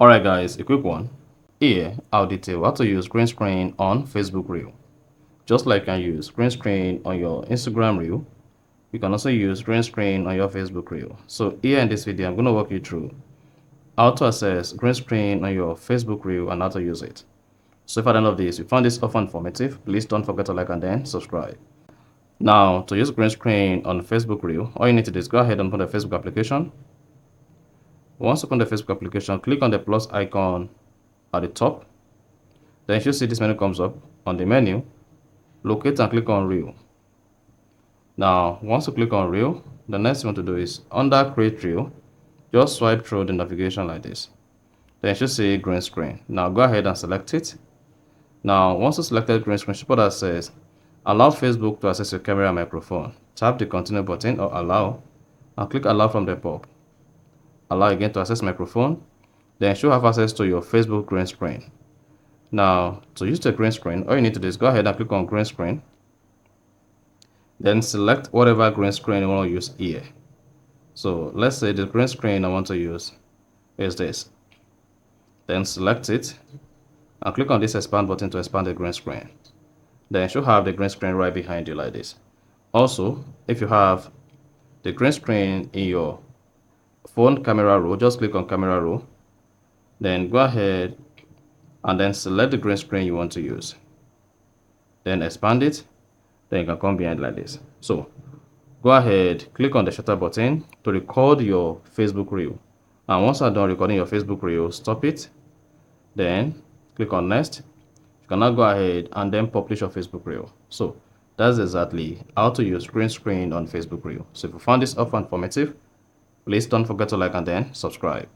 Alright guys, a quick one. Here, I'll detail how to use green screen on Facebook Reel. Just like you can use green screen on your Instagram Reel, you can also use green screen on your Facebook Reel. So here in this video, I'm going to walk you through how to access green screen on your Facebook Reel and how to use it. So if at the end of this, you found this often informative, please don't forget to like and then subscribe. Now, to use green screen on Facebook Reel, all you need to do is go ahead and open the Facebook application. Once you open the Facebook application, click on the plus icon at the top. Then you should see this menu comes up. On the menu, locate and click on Reel. Now, once you click on Reel, the next thing you want to do is under Create Reel, just swipe through the navigation like this. Then you should see green screen. Now go ahead and select it. Now, once you selected green screen, support that says allow Facebook to access your camera and microphone. Tap the continue button or allow and click allow from the pop. Allow again to access microphone. Then you should have access to your Facebook green screen. Now, to use the green screen, all you need to do is go ahead and click on green screen. Then select whatever green screen you want to use here. So let's say the green screen I want to use is this. Then select it and click on this expand button to expand the green screen. Then you should have the green screen right behind you like this. Also, if you have the green screen in your phone camera roll, just click on camera roll. Then go ahead and then select the green screen you want to use. Then expand it. Then you can come behind like this. So go ahead, click on the shutter button to record your Facebook Reel. And once you're done recording your Facebook Reel, stop it. Then click on next. You can now go ahead and then publish your Facebook Reel. So that's exactly how to use green screen on Facebook Reel. So if you found this helpful and informative, please don't forget to like and then subscribe.